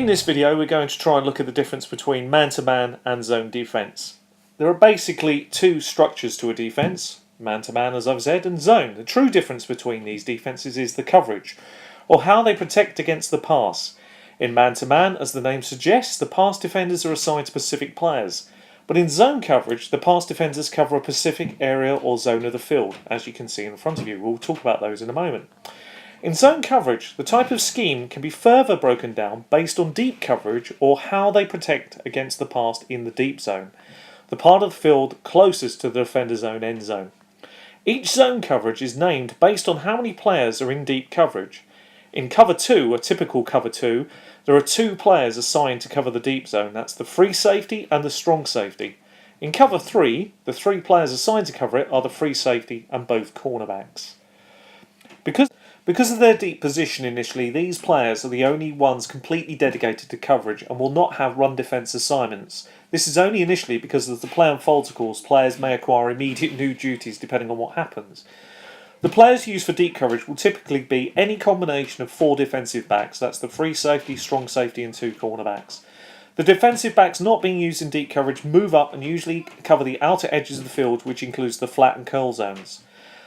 In this video we're going to try and look at the difference between man-to-man and zone defence. There are basically two structures to a defence, man-to-man as I've said, and zone. The true difference between these defences is the coverage, or how they protect against the pass. In man-to-man, as the name suggests, the pass defenders are assigned to specific players. But in zone coverage, the pass defenders cover a specific area or zone of the field, as you can see in front of you. We'll talk about those in a moment. In zone coverage, the type of scheme can be further broken down based on deep coverage or how they protect against the pass in the deep zone, the part of the field closest to the defender's own end zone. Each zone coverage is named based on how many players are in deep coverage. In cover 2, a typical cover 2, there are 2 players assigned to cover the deep zone. That's the free safety and the strong safety. In cover 3, the 3 players assigned to cover it are the free safety and both cornerbacks. Because of their deep position initially, these players are the only ones completely dedicated to coverage and will not have run defence assignments. This is only initially because as the play unfolds, of course, players may acquire immediate new duties depending on what happens. The players used for deep coverage will typically be any combination of 4 defensive backs, that's the free safety, strong safety and 2 cornerbacks. The defensive backs not being used in deep coverage move up and usually cover the outer edges of the field, which includes the flat and curl zones.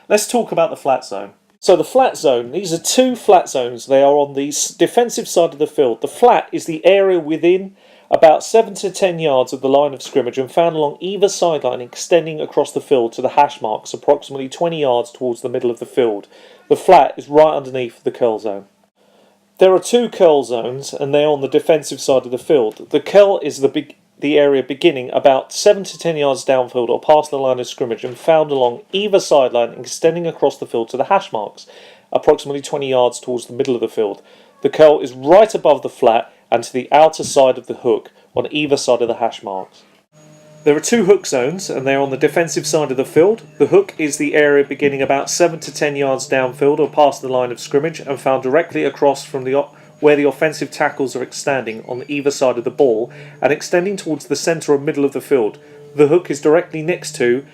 Let's talk about the flat zone. So the flat zone, these are 2 flat zones. They are on the defensive side of the field. The flat is the area within about 7 to 10 yards of the line of scrimmage and found along either sideline extending across the field to the hash marks approximately 20 yards towards the middle of the field. The flat is right underneath the curl zone. There are 2 curl zones and they are on the defensive side of the field. The curl is the area beginning about 7 to 10 yards downfield or past the line of scrimmage and found along either sideline extending across the field to the hash marks, approximately 20 yards towards the middle of the field. The curl is right above the flat and to the outer side of the hook on either side of the hash marks. There are 2 hook zones and they are on the defensive side of the field. The hook is the area beginning about 7 to 10 yards downfield or past the line of scrimmage and found directly across from where the offensive tackles are extending on either side of the ball and extending towards the centre or middle of the field. The hook is directly next to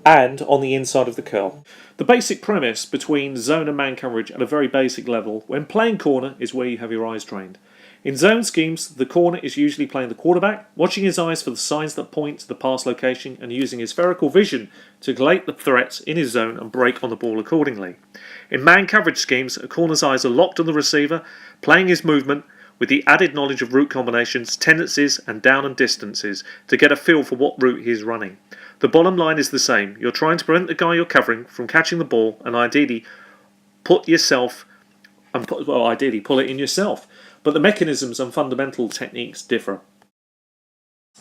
and on the inside of the curl. The basic premise between zone and man coverage at a very basic level when playing corner is where you have your eyes trained. In zone schemes, the corner is usually playing the quarterback, watching his eyes for the signs that point to the pass location and using his spherical vision to collate the threats in his zone and break on the ball accordingly. In man coverage schemes, a corner's eyes are locked on the receiver, playing his movement with the added knowledge of route combinations, tendencies and down and distances to get a feel for what route he is running. The bottom line is the same. You're trying to prevent the guy you're covering from catching the ball and ideally pull it in yourself. But the mechanisms and fundamental techniques differ.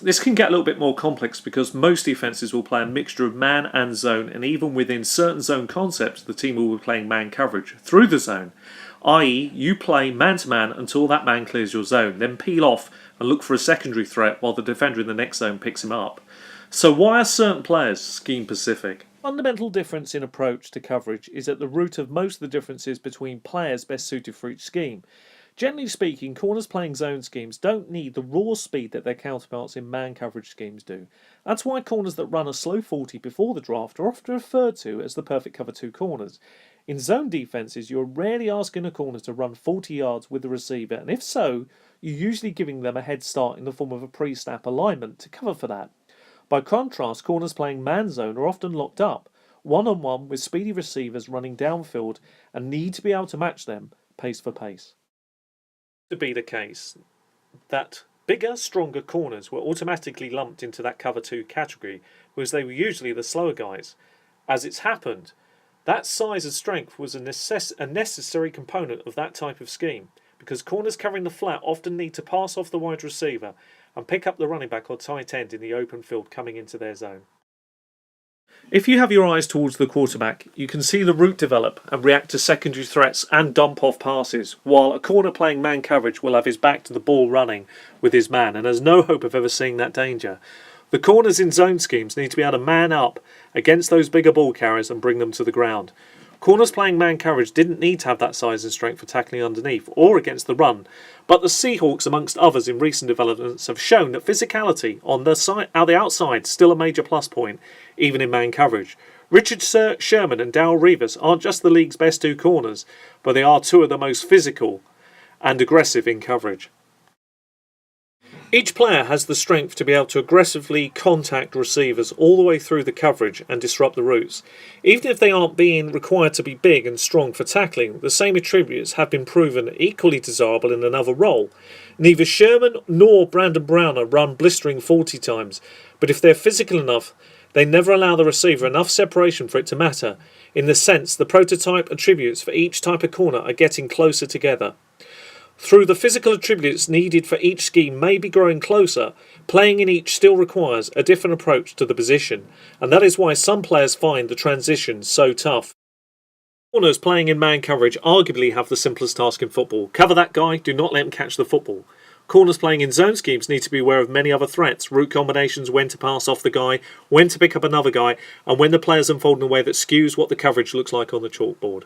This can get a little bit more complex because most defences will play a mixture of man and zone, and even within certain zone concepts the team will be playing man coverage through the zone, i.e. you play man to man until that man clears your zone, then peel off and look for a secondary threat while the defender in the next zone picks him up. So why are certain players scheme specific? Fundamental difference in approach to coverage is at the root of most of the differences between players best suited for each scheme. Generally speaking, corners playing zone schemes don't need the raw speed that their counterparts in man coverage schemes do. That's why corners that run a slow 40 before the draft are often referred to as the perfect cover 2 corners. In zone defences, you're rarely asking a corner to run 40 yards with the receiver, and if so, you're usually giving them a head start in the form of a pre-snap alignment to cover for that. By contrast, corners playing man zone are often locked up, one-on-one with speedy receivers running downfield and need to be able to match them pace for pace. To be the case that bigger, stronger corners were automatically lumped into that cover 2 category because they were usually the slower guys. As it's happened, that size and strength was a necessary component of that type of scheme because corners covering the flat often need to pass off the wide receiver and pick up the running back or tight end in the open field coming into their zone. If you have your eyes towards the quarterback, you can see the route develop and react to secondary threats and dump off passes, while a corner playing man coverage will have his back to the ball running with his man and has no hope of ever seeing that danger. The corners in zone schemes need to be able to man up against those bigger ball carriers and bring them to the ground. Corners playing man coverage didn't need to have that size and strength for tackling underneath or against the run, but the Seahawks, amongst others in recent developments, have shown that physicality on the outside is still a major plus point, even in man coverage. Richard Sherman and Darrelle Revis aren't just the league's best 2 corners, but they are 2 of the most physical and aggressive in coverage. Each player has the strength to be able to aggressively contact receivers all the way through the coverage and disrupt the routes. Even if they aren't being required to be big and strong for tackling, the same attributes have been proven equally desirable in another role. Neither Sherman nor Brandon Browner run blistering 40 times, but if they're physical enough, they never allow the receiver enough separation for it to matter. In the sense, the prototype attributes for each type of corner are getting closer together. Through the physical attributes needed for each scheme may be growing closer, playing in each still requires a different approach to the position, and that is why some players find the transition so tough. Corners playing in man coverage arguably have the simplest task in football. Cover that guy, do not let him catch the football. Corners playing in zone schemes need to be aware of many other threats, route combinations, when to pass off the guy, when to pick up another guy, and when the players unfold in a way that skews what the coverage looks like on the chalkboard.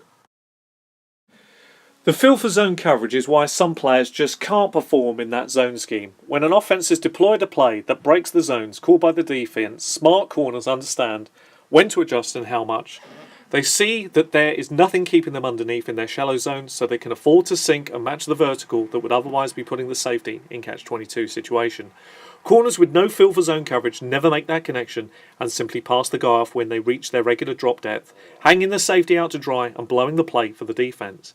The feel for zone coverage is why some players just can't perform in that zone scheme. When an offence has deployed a play that breaks the zones called by the defence, smart corners understand when to adjust and how much. They see that there is nothing keeping them underneath in their shallow zones, so they can afford to sink and match the vertical that would otherwise be putting the safety in catch-22 situation. Corners with no feel for zone coverage never make that connection and simply pass the guy off when they reach their regular drop depth, hanging the safety out to dry and blowing the play for the defence.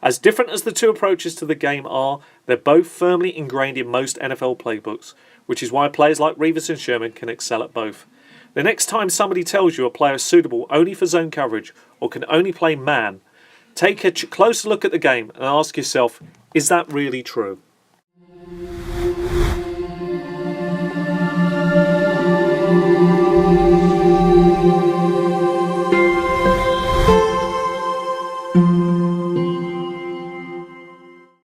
As different as the two approaches to the game are, they're both firmly ingrained in most NFL playbooks, which is why players like Revis and Sherman can excel at both. The next time somebody tells you a player is suitable only for zone coverage or can only play man, take a closer look at the game and ask yourself, is that really true?